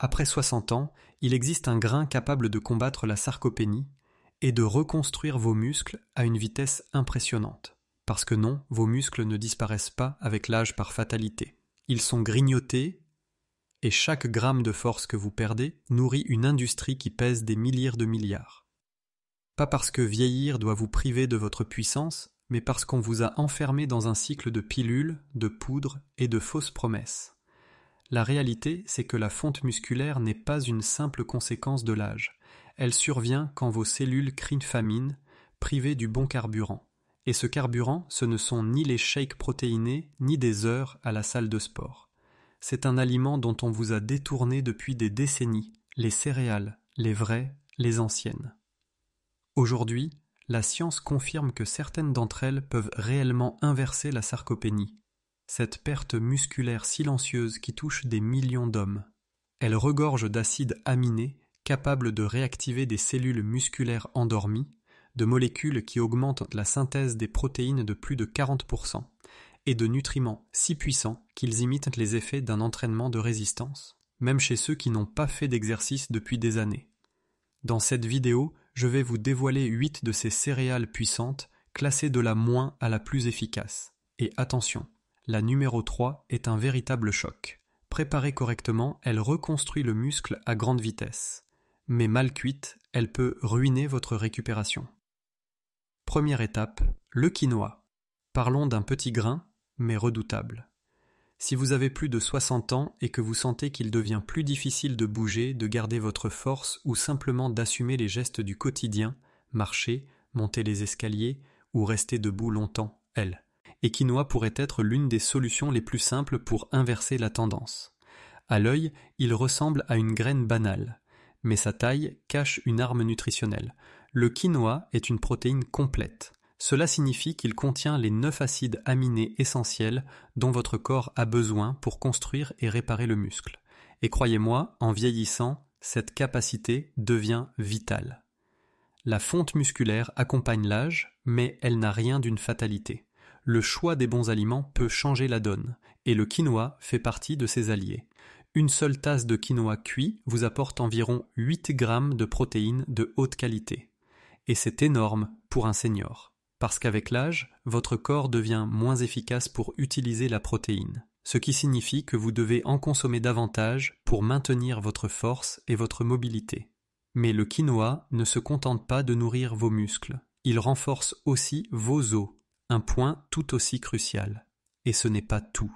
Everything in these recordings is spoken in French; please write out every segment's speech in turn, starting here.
Après 60 ans, il existe un grain capable de combattre la sarcopénie et de reconstruire vos muscles à une vitesse impressionnante. Parce que non, vos muscles ne disparaissent pas avec l'âge par fatalité. Ils sont grignotés et chaque gramme de force que vous perdez nourrit une industrie qui pèse des milliers de milliards. Pas parce que vieillir doit vous priver de votre puissance, mais parce qu'on vous a enfermé dans un cycle de pilules, de poudres et de fausses promesses. La réalité, c'est que la fonte musculaire n'est pas une simple conséquence de l'âge. Elle survient quand vos cellules crient une famine, privées du bon carburant. Et ce carburant, ce ne sont ni les shakes protéinés, ni des heures à la salle de sport. C'est un aliment dont on vous a détourné depuis des décennies, les céréales, les vraies, les anciennes. Aujourd'hui, la science confirme que certaines d'entre elles peuvent réellement inverser la sarcopénie, cette perte musculaire silencieuse qui touche des millions d'hommes. Elle regorge d'acides aminés capables de réactiver des cellules musculaires endormies, de molécules qui augmentent la synthèse des protéines de plus de 40%, et de nutriments si puissants qu'ils imitent les effets d'un entraînement de résistance, même chez ceux qui n'ont pas fait d'exercice depuis des années. Dans cette vidéo, je vais vous dévoiler 8 de ces céréales puissantes, classées de la moins à la plus efficace. Et attention, la numéro 3 est un véritable choc. Préparée correctement, elle reconstruit le muscle à grande vitesse. Mais mal cuite, elle peut ruiner votre récupération. Première étape, le quinoa. Parlons d'un petit grain, mais redoutable. Si vous avez plus de 60 ans et que vous sentez qu'il devient plus difficile de bouger, de garder votre force ou simplement d'assumer les gestes du quotidien, marcher, monter les escaliers ou rester debout longtemps, et quinoa pourrait être l'une des solutions les plus simples pour inverser la tendance. À l'œil, il ressemble à une graine banale, mais sa taille cache une arme nutritionnelle. Le quinoa est une protéine complète. Cela signifie qu'il contient les 9 acides aminés essentiels dont votre corps a besoin pour construire et réparer le muscle. Et croyez-moi, en vieillissant, cette capacité devient vitale. La fonte musculaire accompagne l'âge, mais elle n'a rien d'une fatalité. Le choix des bons aliments peut changer la donne, et le quinoa fait partie de ses alliés. Une seule tasse de quinoa cuit vous apporte environ 8 grammes de protéines de haute qualité. Et c'est énorme pour un senior. Parce qu'avec l'âge, votre corps devient moins efficace pour utiliser la protéine, ce qui signifie que vous devez en consommer davantage pour maintenir votre force et votre mobilité. Mais le quinoa ne se contente pas de nourrir vos muscles, il renforce aussi vos os, un point tout aussi crucial. Et ce n'est pas tout.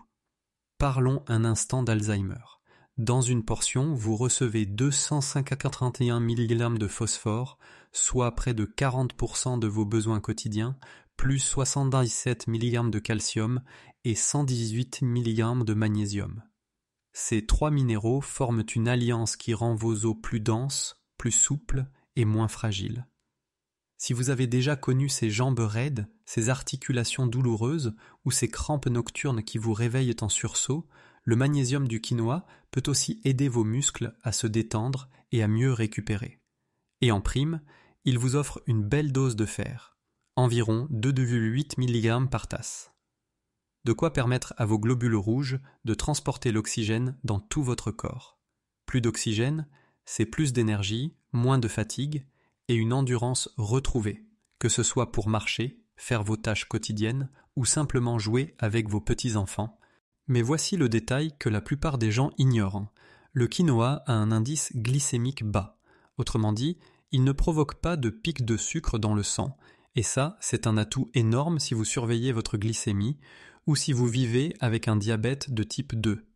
Parlons un instant d'Alzheimer. Dans une portion, vous recevez 251 mg de phosphore, soit près de 40% de vos besoins quotidiens, plus 77 mg de calcium et 118 mg de magnésium. Ces 3 minéraux forment une alliance qui rend vos os plus denses, plus souples et moins fragiles. Si vous avez déjà connu ces jambes raides, ces articulations douloureuses ou ces crampes nocturnes qui vous réveillent en sursaut, le magnésium du quinoa peut aussi aider vos muscles à se détendre et à mieux récupérer. Et en prime, il vous offre une belle dose de fer, environ 2,8 mg par tasse. De quoi permettre à vos globules rouges de transporter l'oxygène dans tout votre corps. Plus d'oxygène, c'est plus d'énergie, moins de fatigue et une endurance retrouvée, que ce soit pour marcher, faire vos tâches quotidiennes ou simplement jouer avec vos petits-enfants. Mais voici le détail que la plupart des gens ignorent. Le quinoa a un indice glycémique bas. Autrement dit, il ne provoque pas de pic de sucre dans le sang, et ça, c'est un atout énorme si vous surveillez votre glycémie ou si vous vivez avec un diabète de type 2.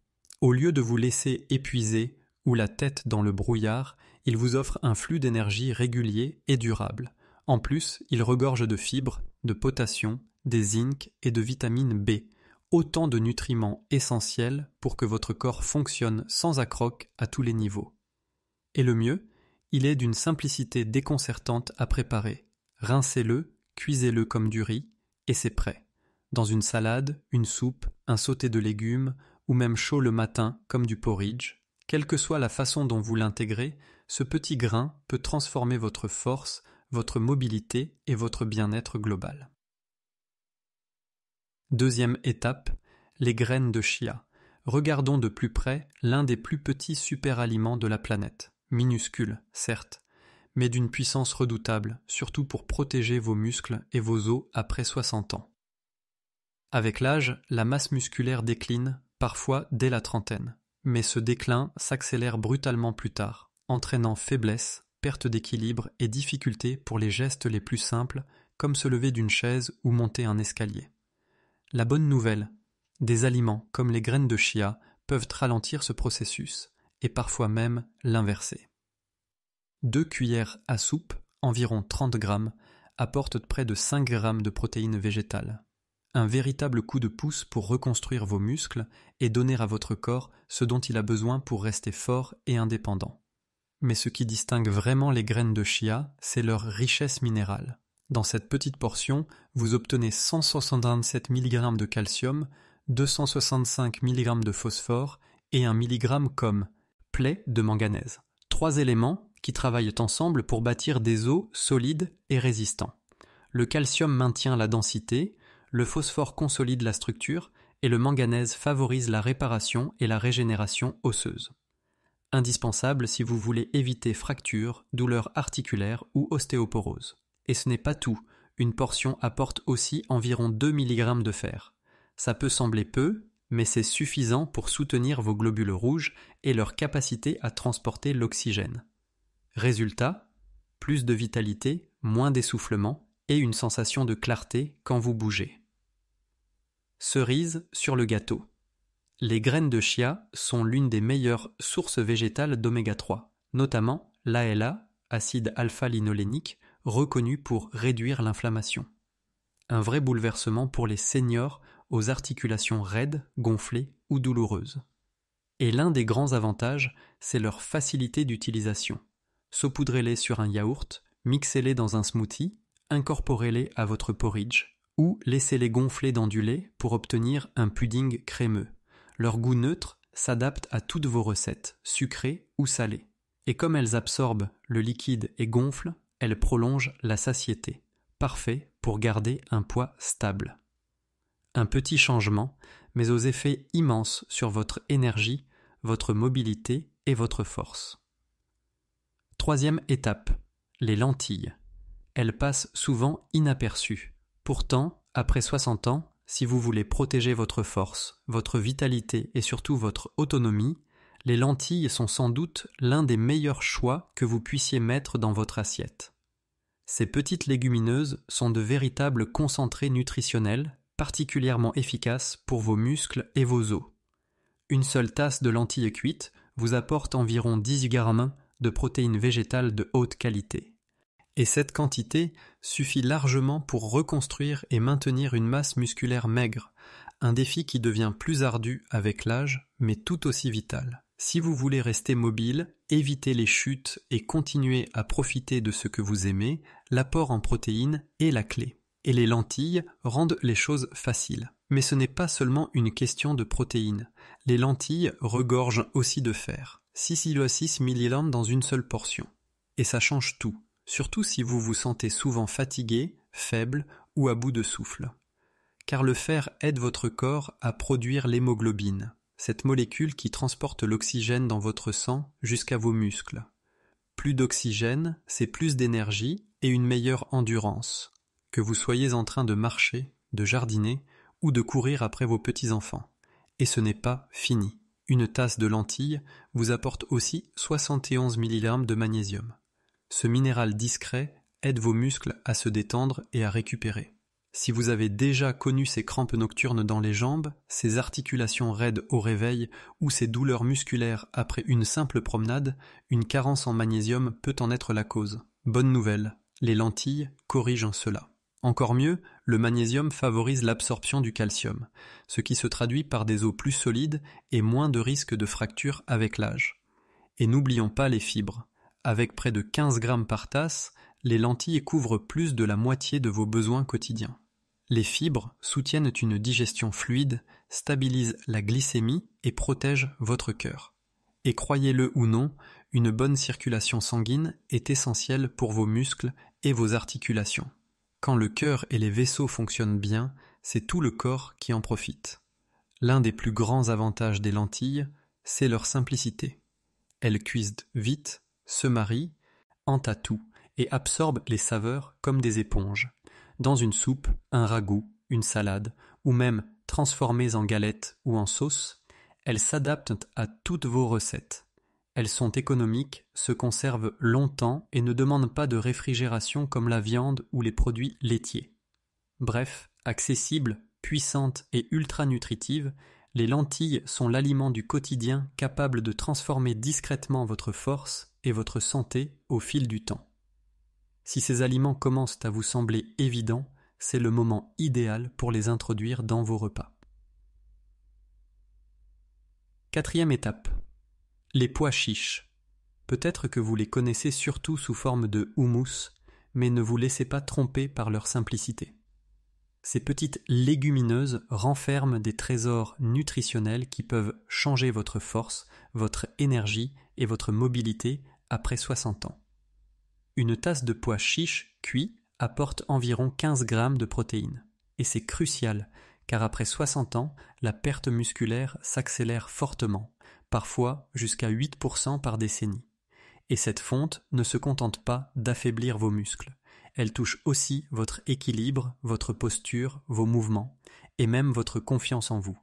Au lieu de vous laisser épuiser ou la tête dans le brouillard, il vous offre un flux d'énergie régulier et durable. En plus, il regorge de fibres, de potassium, des zinc et de vitamine B, autant de nutriments essentiels pour que votre corps fonctionne sans accroc à tous les niveaux. Et le mieux, il est d'une simplicité déconcertante à préparer. Rincez-le, cuisez-le comme du riz, et c'est prêt. Dans une salade, une soupe, un sauté de légumes, ou même chaud le matin comme du porridge. Quelle que soit la façon dont vous l'intégrez, ce petit grain peut transformer votre force, votre mobilité et votre bien-être global. Deuxième étape, les graines de chia. regardons de plus près l'un des plus petits superaliments de la planète, minuscule, certes, mais d'une puissance redoutable, surtout pour protéger vos muscles et vos os après 60 ans. Avec l'âge, la masse musculaire décline, parfois dès la trentaine, mais ce déclin s'accélère brutalement plus tard, entraînant faiblesse, perte d'équilibre et difficulté pour les gestes les plus simples, comme se lever d'une chaise ou monter un escalier. La bonne nouvelle, des aliments comme les graines de chia peuvent ralentir ce processus, et parfois même l'inverser. 2 cuillères à soupe, environ 30 grammes, apportent près de 5 grammes de protéines végétales. Un véritable coup de pouce pour reconstruire vos muscles et donner à votre corps ce dont il a besoin pour rester fort et indépendant. Mais ce qui distingue vraiment les graines de chia, c'est leur richesse minérale. Dans cette petite portion, vous obtenez 167 mg de calcium, 265 mg de phosphore et 1 mg comme plaie de manganèse. 3 éléments qui travaillent ensemble pour bâtir des os solides et résistants. Le calcium maintient la densité, le phosphore consolide la structure et le manganèse favorise la réparation et la régénération osseuse. Indispensable si vous voulez éviter fractures, douleurs articulaires ou ostéoporose. Et ce n'est pas tout, une portion apporte aussi environ 2 mg de fer. Ça peut sembler peu, mais c'est suffisant pour soutenir vos globules rouges et leur capacité à transporter l'oxygène. Résultat, plus de vitalité, moins d'essoufflement et une sensation de clarté quand vous bougez. Cerise sur le gâteau. Les graines de chia sont l'une des meilleures sources végétales d'oméga 3, notamment l'ALA, acide alpha-linolénique, reconnu pour réduire l'inflammation. Un vrai bouleversement pour les seniors aux articulations raides, gonflées ou douloureuses. Et l'un des grands avantages, c'est leur facilité d'utilisation. Saupoudrez-les sur un yaourt, mixez-les dans un smoothie, incorporez-les à votre porridge, ou laissez-les gonfler dans du lait pour obtenir un pudding crémeux. Leur goût neutre s'adapte à toutes vos recettes, sucrées ou salées. Et comme elles absorbent le liquide et gonflent, elles prolongent la satiété. Parfait pour garder un poids stable. Un petit changement, mais aux effets immenses sur votre énergie, votre mobilité et votre force. 3e étape, les lentilles. Elles passent souvent inaperçues. Pourtant, après 60 ans, si vous voulez protéger votre force, votre vitalité et surtout votre autonomie, les lentilles sont sans doute l'un des meilleurs choix que vous puissiez mettre dans votre assiette. Ces petites légumineuses sont de véritables concentrés nutritionnels, particulièrement efficaces pour vos muscles et vos os. Une seule tasse de lentilles cuites vous apporte environ 10 grammes de protéines végétales de haute qualité. Et cette quantité suffit largement pour reconstruire et maintenir une masse musculaire maigre, un défi qui devient plus ardu avec l'âge, mais tout aussi vital. Si vous voulez rester mobile, éviter les chutes et continuer à profiter de ce que vous aimez, l'apport en protéines est la clé. Et les lentilles rendent les choses faciles. Mais ce n'est pas seulement une question de protéines. Les lentilles regorgent aussi de fer, 6,6 mg dans une seule portion. Et ça change tout, surtout si vous vous sentez souvent fatigué, faible ou à bout de souffle. Car le fer aide votre corps à produire l'hémoglobine, cette molécule qui transporte l'oxygène dans votre sang jusqu'à vos muscles. Plus d'oxygène, c'est plus d'énergie et une meilleure endurance, que vous soyez en train de marcher, de jardiner ou de courir après vos petits-enfants. Et ce n'est pas fini. Une tasse de lentilles vous apporte aussi 71 mg de magnésium. Ce minéral discret aide vos muscles à se détendre et à récupérer. Si vous avez déjà connu ces crampes nocturnes dans les jambes, ces articulations raides au réveil ou ces douleurs musculaires après une simple promenade, une carence en magnésium peut en être la cause. Bonne nouvelle, les lentilles corrigent cela. Encore mieux, le magnésium favorise l'absorption du calcium, ce qui se traduit par des os plus solides et moins de risques de fractures avec l'âge. Et n'oublions pas les fibres. Avec près de 15 grammes par tasse, les lentilles couvrent plus de la moitié de vos besoins quotidiens. Les fibres soutiennent une digestion fluide, stabilisent la glycémie et protègent votre cœur. Et croyez-le ou non, une bonne circulation sanguine est essentielle pour vos muscles et vos articulations. Quand le cœur et les vaisseaux fonctionnent bien, c'est tout le corps qui en profite. L'un des plus grands avantages des lentilles, c'est leur simplicité. Elles cuisent vite, se marient, entâtent et absorbent les saveurs comme des éponges. Dans une soupe, un ragoût, une salade, ou même transformées en galettes ou en sauce, elles s'adaptent à toutes vos recettes. Elles sont économiques, se conservent longtemps et ne demandent pas de réfrigération comme la viande ou les produits laitiers. Bref, accessibles, puissantes et ultra nutritives, les lentilles sont l'aliment du quotidien capable de transformer discrètement votre force et votre santé au fil du temps. Si ces aliments commencent à vous sembler évidents, c'est le moment idéal pour les introduire dans vos repas. Quatrième étape. Les pois chiches. Peut-être que vous les connaissez surtout sous forme de houmous, mais ne vous laissez pas tromper par leur simplicité. Ces petites légumineuses renferment des trésors nutritionnels qui peuvent changer votre force, votre énergie et votre mobilité après 60 ans. Une tasse de pois chiches cuits apporte environ 15 grammes de protéines. Et c'est crucial, car après 60 ans, la perte musculaire s'accélère fortement, parfois jusqu'à 8% par décennie. Et cette fonte ne se contente pas d'affaiblir vos muscles. Elle touche aussi votre équilibre, votre posture, vos mouvements, et même votre confiance en vous.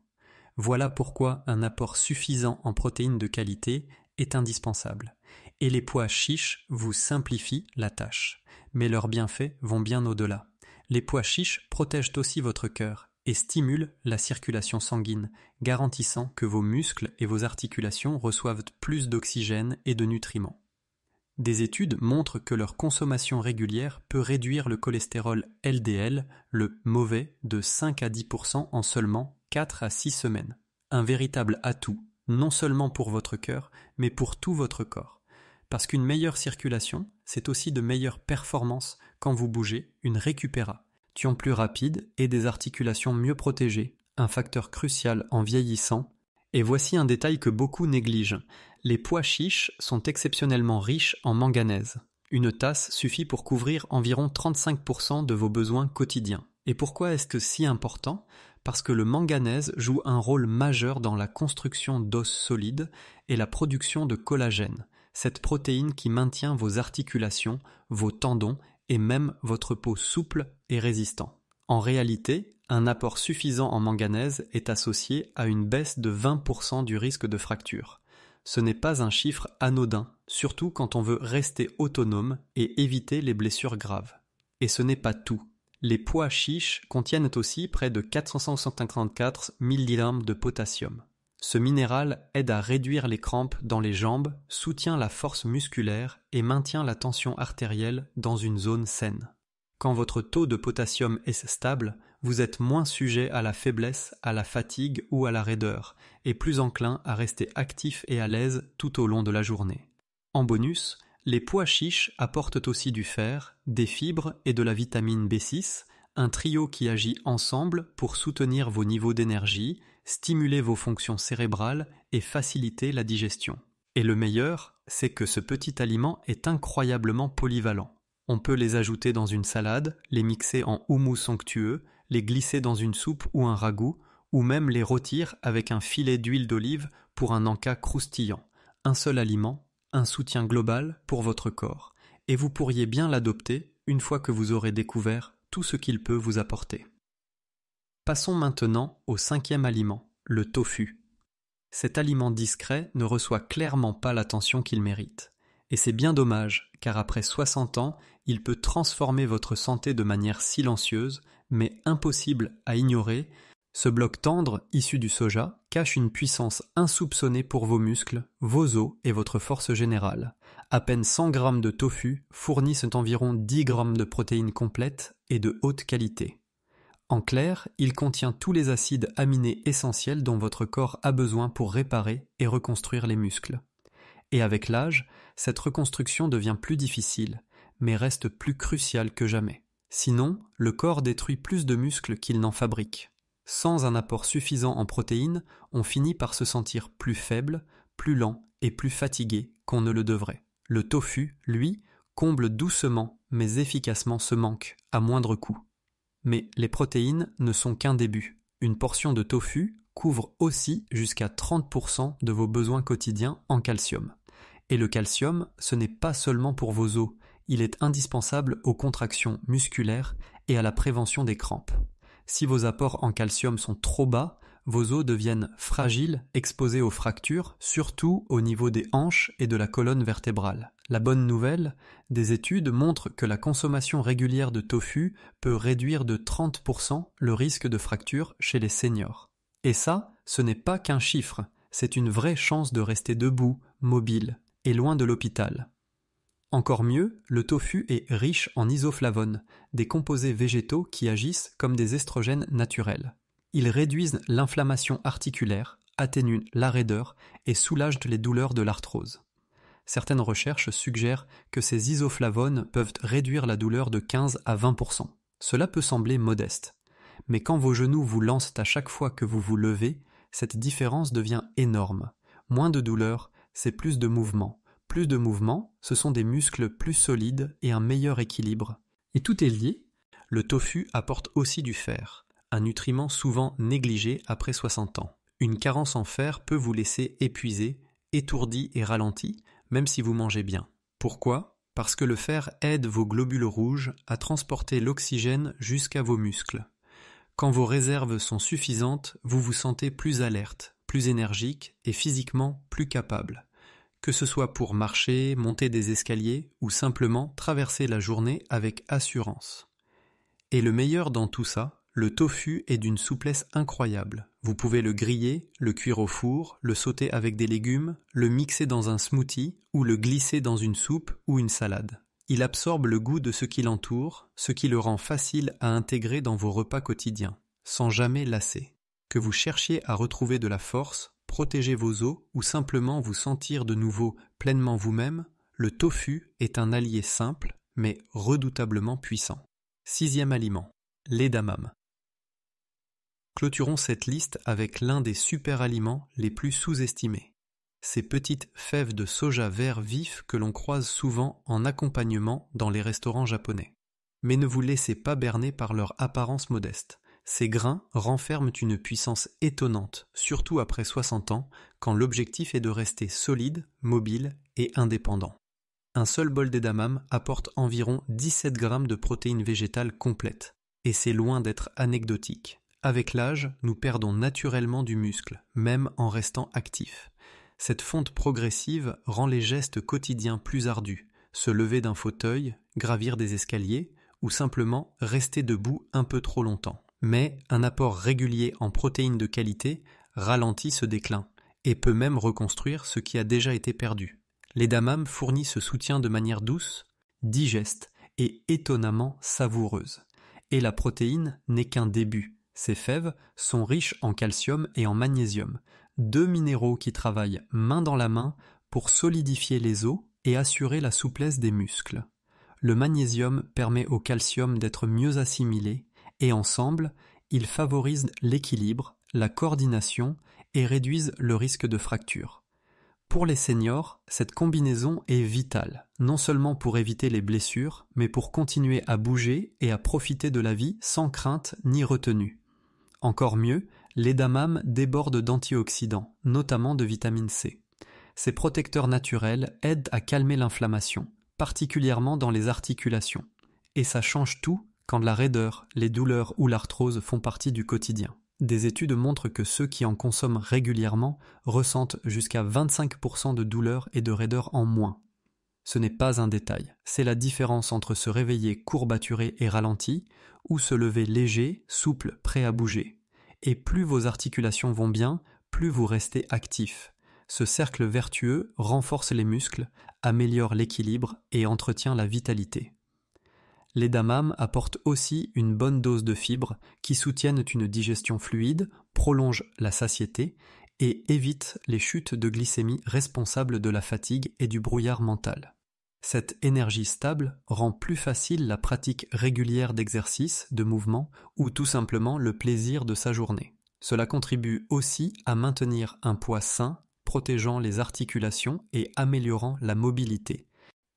Voilà pourquoi un apport suffisant en protéines de qualité est indispensable. Et les pois chiches vous simplifient la tâche. Mais leurs bienfaits vont bien au-delà. Les pois chiches protègent aussi votre cœur et stimulent la circulation sanguine, garantissant que vos muscles et vos articulations reçoivent plus d'oxygène et de nutriments. Des études montrent que leur consommation régulière peut réduire le cholestérol LDL, le mauvais, de 5 à 10% en seulement 4 à 6 semaines. Un véritable atout, non seulement pour votre cœur, mais pour tout votre corps. Parce qu'une meilleure circulation, c'est aussi de meilleures performances quand vous bougez, une récupération plus rapide et des articulations mieux protégées, un facteur crucial en vieillissant. Et voici un détail que beaucoup négligent. Les pois chiches sont exceptionnellement riches en manganèse. Une tasse suffit pour couvrir environ 35% de vos besoins quotidiens. Et pourquoi est-ce que si important ? Parce que le manganèse joue un rôle majeur dans la construction d'os solides et la production de collagène, cette protéine qui maintient vos articulations, vos tendons et même votre peau souple et résistant. En réalité, un apport suffisant en manganèse est associé à une baisse de 20% du risque de fracture. Ce n'est pas un chiffre anodin, surtout quand on veut rester autonome et éviter les blessures graves. Et ce n'est pas tout. Les pois chiches contiennent aussi près de 454 mg de potassium. Ce minéral aide à réduire les crampes dans les jambes, soutient la force musculaire et maintient la tension artérielle dans une zone saine. Quand votre taux de potassium est stable, vous êtes moins sujet à la faiblesse, à la fatigue ou à la raideur, et plus enclin à rester actif et à l'aise tout au long de la journée. En bonus, les pois chiches apportent aussi du fer, des fibres et de la vitamine B6, un trio qui agit ensemble pour soutenir vos niveaux d'énergie, stimuler vos fonctions cérébrales et faciliter la digestion. Et le meilleur, c'est que ce petit aliment est incroyablement polyvalent. On peut les ajouter dans une salade, les mixer en houmous onctueux, les glisser dans une soupe ou un ragoût, ou même les rôtir avec un filet d'huile d'olive pour un encas croustillant. Un seul aliment, un soutien global pour votre corps. Et vous pourriez bien l'adopter une fois que vous aurez découvert tout ce qu'il peut vous apporter. Passons maintenant au 5e aliment, le tofu. Cet aliment discret ne reçoit clairement pas l'attention qu'il mérite. Et c'est bien dommage, car après 60 ans, il peut transformer votre santé de manière silencieuse, mais impossible à ignorer. Ce bloc tendre, issu du soja, cache une puissance insoupçonnée pour vos muscles, vos os et votre force générale. À peine 100 grammes de tofu fournissent environ 10 grammes de protéines complètes et de haute qualité. En clair, il contient tous les acides aminés essentiels dont votre corps a besoin pour réparer et reconstruire les muscles. Et avec l'âge, cette reconstruction devient plus difficile, mais reste plus cruciale que jamais. Sinon, le corps détruit plus de muscles qu'il n'en fabrique. Sans un apport suffisant en protéines, on finit par se sentir plus faible, plus lent et plus fatigué qu'on ne le devrait. Le tofu, lui, comble doucement mais efficacement ce manque, à moindre coût. Mais les protéines ne sont qu'un début. Une portion de tofu couvre aussi jusqu'à 30% de vos besoins quotidiens en calcium. Et le calcium, ce n'est pas seulement pour vos os, il est indispensable aux contractions musculaires et à la prévention des crampes. Si vos apports en calcium sont trop bas, vos os deviennent fragiles, exposés aux fractures, surtout au niveau des hanches et de la colonne vertébrale. La bonne nouvelle, des études montrent que la consommation régulière de tofu peut réduire de 30% le risque de fracture chez les seniors. Et ça, ce n'est pas qu'un chiffre, c'est une vraie chance de rester debout, mobile et loin de l'hôpital. Encore mieux, le tofu est riche en isoflavones, des composés végétaux qui agissent comme des estrogènes naturels. Ils réduisent l'inflammation articulaire, atténuent la raideur et soulagent les douleurs de l'arthrose. Certaines recherches suggèrent que ces isoflavones peuvent réduire la douleur de 15 à 20%. Cela peut sembler modeste, mais quand vos genoux vous lancent à chaque fois que vous vous levez, cette différence devient énorme. Moins de douleur, c'est plus de mouvement. Plus de mouvement, ce sont des muscles plus solides et un meilleur équilibre. Et tout est lié. Le tofu apporte aussi du fer, un nutriment souvent négligé après 60 ans. Une carence en fer peut vous laisser épuisé, étourdi et ralenti, même si vous mangez bien. Pourquoi ? Parce que le fer aide vos globules rouges à transporter l'oxygène jusqu'à vos muscles. Quand vos réserves sont suffisantes, vous vous sentez plus alerte, plus énergique et physiquement plus capable. Que ce soit pour marcher, monter des escaliers ou simplement traverser la journée avec assurance. Et le meilleur dans tout ça, le tofu est d'une souplesse incroyable. Vous pouvez le griller, le cuire au four, le sauter avec des légumes, le mixer dans un smoothie ou le glisser dans une soupe ou une salade. Il absorbe le goût de ce qui l'entoure, ce qui le rend facile à intégrer dans vos repas quotidiens, sans jamais lasser. Que vous cherchiez à retrouver de la force, protéger vos os ou simplement vous sentir de nouveau pleinement vous-même, le tofu est un allié simple mais redoutablement puissant. 6e aliment, l'edamame. Clôturons cette liste avec l'un des super aliments les plus sous-estimés. Ces petites fèves de soja vert vif que l'on croise souvent en accompagnement dans les restaurants japonais. Mais ne vous laissez pas berner par leur apparence modeste. Ces grains renferment une puissance étonnante, surtout après 60 ans, quand l'objectif est de rester solide, mobile et indépendant. Un seul bol d'edamame apporte environ 17 grammes de protéines végétales complètes, et c'est loin d'être anecdotique. Avec l'âge, nous perdons naturellement du muscle, même en restant actifs. Cette fonte progressive rend les gestes quotidiens plus ardus, se lever d'un fauteuil, gravir des escaliers, ou simplement rester debout un peu trop longtemps. Mais un apport régulier en protéines de qualité ralentit ce déclin et peut même reconstruire ce qui a déjà été perdu. L'edamame fournit ce soutien de manière douce, digeste et étonnamment savoureuse. Et la protéine n'est qu'un début. Ces fèves sont riches en calcium et en magnésium, 2 minéraux qui travaillent main dans la main pour solidifier les os et assurer la souplesse des muscles. Le magnésium permet au calcium d'être mieux assimilé et ensemble, ils favorisent l'équilibre, la coordination et réduisent le risque de fracture. Pour les seniors, cette combinaison est vitale, non seulement pour éviter les blessures, mais pour continuer à bouger et à profiter de la vie sans crainte ni retenue. Encore mieux, l'edamame déborde d'antioxydants, notamment de vitamine C. Ces protecteurs naturels aident à calmer l'inflammation, particulièrement dans les articulations. Et ça change tout quand la raideur, les douleurs ou l'arthrose font partie du quotidien. Des études montrent que ceux qui en consomment régulièrement ressentent jusqu'à 25% de douleur et de raideur en moins. Ce n'est pas un détail, c'est la différence entre se réveiller courbaturé et ralenti ou se lever léger, souple, prêt à bouger. Et plus vos articulations vont bien, plus vous restez actif. Ce cercle vertueux renforce les muscles, améliore l'équilibre et entretient la vitalité. L'edamame apporte aussi une bonne dose de fibres qui soutiennent une digestion fluide, prolongent la satiété et évitent les chutes de glycémie responsables de la fatigue et du brouillard mental. Cette énergie stable rend plus facile la pratique régulière d'exercice, de mouvement ou tout simplement le plaisir de sa journée. Cela contribue aussi à maintenir un poids sain, protégeant les articulations et améliorant la mobilité.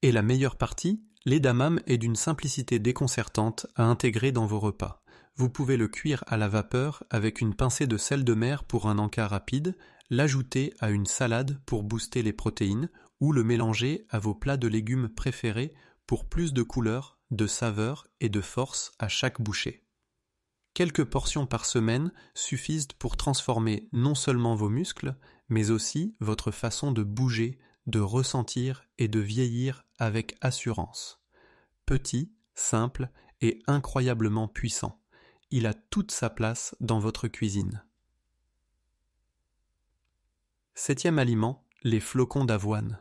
Et la meilleure partie, l'edamame est d'une simplicité déconcertante à intégrer dans vos repas. Vous pouvez le cuire à la vapeur avec une pincée de sel de mer pour un encas rapide, l'ajouter à une salade pour booster les protéines ou le mélanger à vos plats de légumes préférés pour plus de couleur, de saveur et de force à chaque bouchée. Quelques portions par semaine suffisent pour transformer non seulement vos muscles, mais aussi votre façon de bouger, de ressentir et de vieillir avec assurance. Petit, simple et incroyablement puissant. Il a toute sa place dans votre cuisine. 7e aliment, les flocons d'avoine.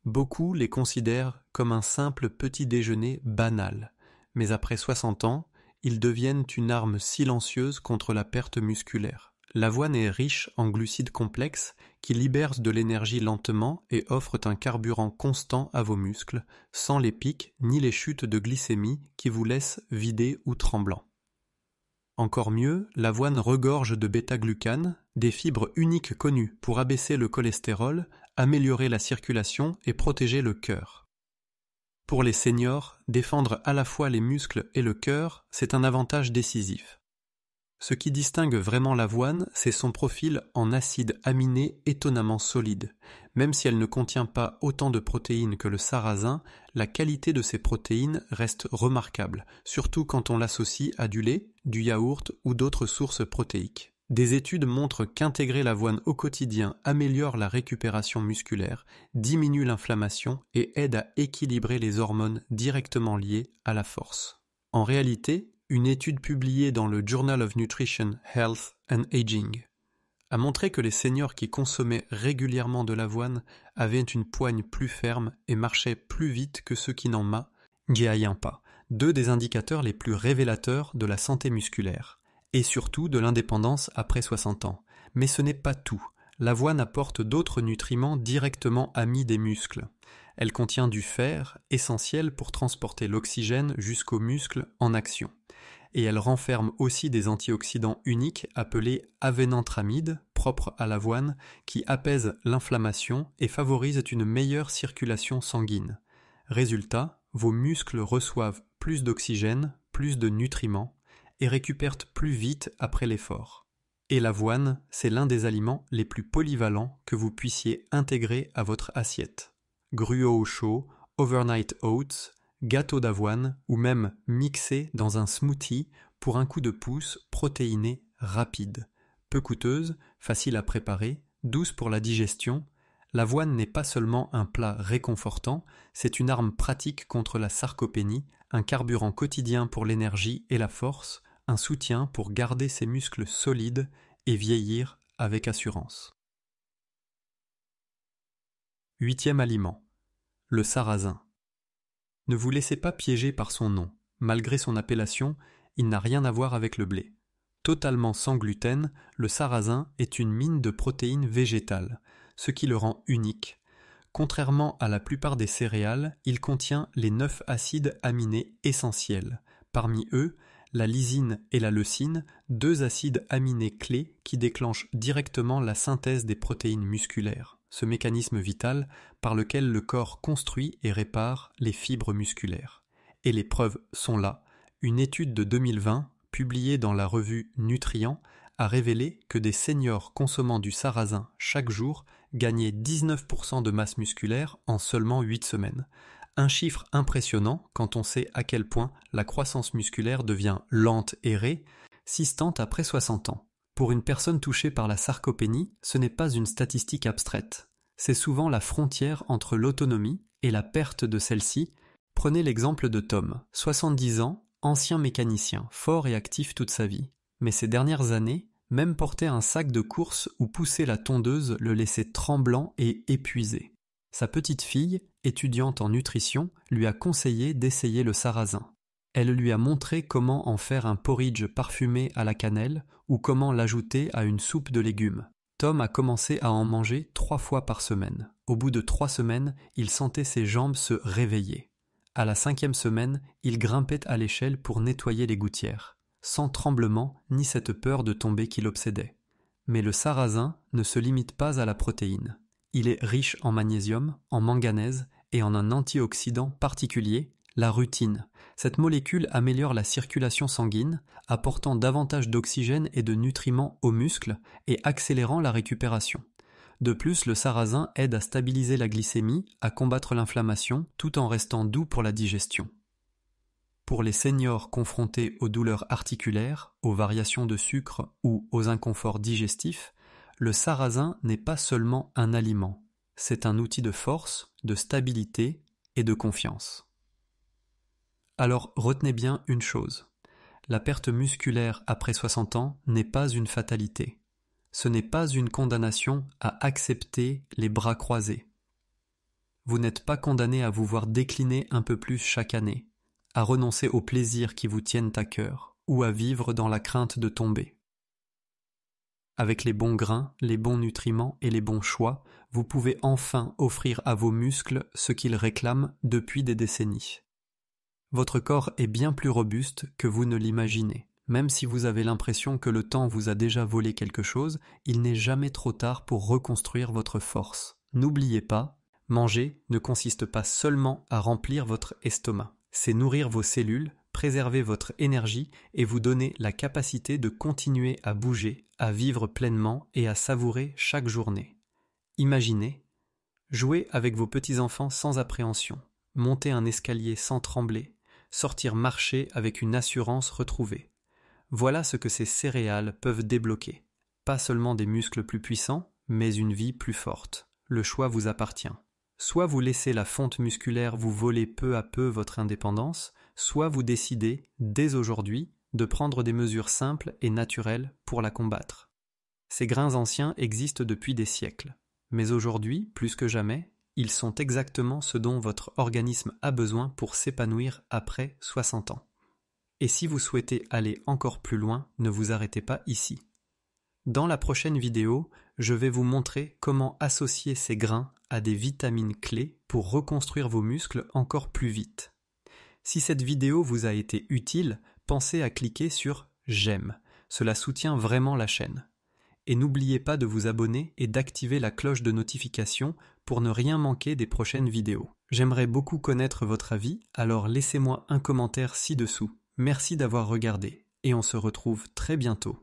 Beaucoup les considèrent comme un simple petit déjeuner banal, mais après 60 ans, ils deviennent une arme silencieuse contre la perte musculaire. L'avoine est riche en glucides complexes qui libèrent de l'énergie lentement et offrent un carburant constant à vos muscles, sans les pics ni les chutes de glycémie qui vous laissent vidés ou tremblants. Encore mieux, l'avoine regorge de bêta-glucanes, des fibres uniques connues pour abaisser le cholestérol, améliorer la circulation et protéger le cœur. Pour les seniors, défendre à la fois les muscles et le cœur, c'est un avantage décisif. Ce qui distingue vraiment l'avoine, c'est son profil en acides aminés étonnamment solide. Même si elle ne contient pas autant de protéines que le sarrasin, la qualité de ces protéines reste remarquable, surtout quand on l'associe à du lait, du yaourt ou d'autres sources protéiques. Des études montrent qu'intégrer l'avoine au quotidien améliore la récupération musculaire, diminue l'inflammation et aide à équilibrer les hormones directement liées à la force. En réalité, une étude publiée dans le Journal of Nutrition, Health and Aging a montré que les seniors qui consommaient régulièrement de l'avoine avaient une poigne plus ferme et marchaient plus vite que ceux qui n'en mangent pas, deux des indicateurs les plus révélateurs de la santé musculaire, et surtout de l'indépendance après 60 ans. Mais ce n'est pas tout. L'avoine apporte d'autres nutriments directement amis des muscles. Elle contient du fer, essentiel pour transporter l'oxygène jusqu'aux muscles en action. Et elle renferme aussi des antioxydants uniques appelés avénantramides, propres à l'avoine, qui apaisent l'inflammation et favorisent une meilleure circulation sanguine. Résultat, vos muscles reçoivent plus d'oxygène, plus de nutriments, et récupèrent plus vite après l'effort. Et l'avoine, c'est l'un des aliments les plus polyvalents que vous puissiez intégrer à votre assiette. Gruau au chaud, overnight oats, gâteau d'avoine ou même mixé dans un smoothie pour un coup de pouce protéiné rapide. Peu coûteuse, facile à préparer, douce pour la digestion, l'avoine n'est pas seulement un plat réconfortant, c'est une arme pratique contre la sarcopénie, un carburant quotidien pour l'énergie et la force, un soutien pour garder ses muscles solides et vieillir avec assurance. 8e aliment, le sarrasin. Ne vous laissez pas piéger par son nom. Malgré son appellation, il n'a rien à voir avec le blé. Totalement sans gluten, le sarrasin est une mine de protéines végétales, ce qui le rend unique. Contrairement à la plupart des céréales, il contient les 9 acides aminés essentiels. Parmi eux, la lysine et la leucine, 2 acides aminés clés qui déclenchent directement la synthèse des protéines musculaires, ce mécanisme vital par lequel le corps construit et répare les fibres musculaires. Et les preuves sont là. Une étude de 2020, publiée dans la revue Nutrient, a révélé que des seniors consommant du sarrasin chaque jour gagnaient 19% de masse musculaire en seulement 8 semaines. Un chiffre impressionnant quand on sait à quel point la croissance musculaire devient lente et résistante après 60 ans. Pour une personne touchée par la sarcopénie, ce n'est pas une statistique abstraite. C'est souvent la frontière entre l'autonomie et la perte de celle-ci. Prenez l'exemple de Tom, 70 ans, ancien mécanicien, fort et actif toute sa vie. Mais ces dernières années, même porter un sac de course ou pousser la tondeuse le laissait tremblant et épuisé. Sa petite fille, étudiante en nutrition, lui a conseillé d'essayer le sarrasin. Elle lui a montré comment en faire un porridge parfumé à la cannelle ou comment l'ajouter à une soupe de légumes. Tom a commencé à en manger 3 fois par semaine. Au bout de 3 semaines, il sentait ses jambes se réveiller. À la 5e semaine, il grimpait à l'échelle pour nettoyer les gouttières, sans tremblement ni cette peur de tomber qui l'obsédait. Mais le sarrasin ne se limite pas à la protéine. Il est riche en magnésium, en manganèse et en un antioxydant particulier, La rutine. Cette molécule améliore la circulation sanguine, apportant davantage d'oxygène et de nutriments aux muscles et accélérant la récupération. De plus, le sarrasin aide à stabiliser la glycémie, à combattre l'inflammation, tout en restant doux pour la digestion. Pour les seniors confrontés aux douleurs articulaires, aux variations de sucre ou aux inconforts digestifs, le sarrasin n'est pas seulement un aliment, c'est un outil de force, de stabilité et de confiance. Alors retenez bien une chose, la perte musculaire après 60 ans n'est pas une fatalité. Ce n'est pas une condamnation à accepter les bras croisés. Vous n'êtes pas condamné à vous voir décliner un peu plus chaque année, à renoncer aux plaisirs qui vous tiennent à cœur, ou à vivre dans la crainte de tomber. Avec les bons grains, les bons nutriments et les bons choix, vous pouvez enfin offrir à vos muscles ce qu'ils réclament depuis des décennies. Votre corps est bien plus robuste que vous ne l'imaginez. Même si vous avez l'impression que le temps vous a déjà volé quelque chose, il n'est jamais trop tard pour reconstruire votre force. N'oubliez pas, manger ne consiste pas seulement à remplir votre estomac. C'est nourrir vos cellules, préserver votre énergie et vous donner la capacité de continuer à bouger, à vivre pleinement et à savourer chaque journée. Imaginez, jouer avec vos petits-enfants sans appréhension, monter un escalier sans trembler, sortir marcher avec une assurance retrouvée. Voilà ce que ces céréales peuvent débloquer. Pas seulement des muscles plus puissants, mais une vie plus forte. Le choix vous appartient. Soit vous laissez la fonte musculaire vous voler peu à peu votre indépendance, soit vous décidez, dès aujourd'hui, de prendre des mesures simples et naturelles pour la combattre. Ces grains anciens existent depuis des siècles. Mais aujourd'hui, plus que jamais, ils sont exactement ce dont votre organisme a besoin pour s'épanouir après 60 ans. Et si vous souhaitez aller encore plus loin, ne vous arrêtez pas ici. Dans la prochaine vidéo, je vais vous montrer comment associer ces grains à des vitamines clés pour reconstruire vos muscles encore plus vite. Si cette vidéo vous a été utile, pensez à cliquer sur « J'aime ». Cela soutient vraiment la chaîne. Et n'oubliez pas de vous abonner et d'activer la cloche de notification pour ne rien manquer des prochaines vidéos. J'aimerais beaucoup connaître votre avis, alors laissez-moi un commentaire ci-dessous. Merci d'avoir regardé et on se retrouve très bientôt.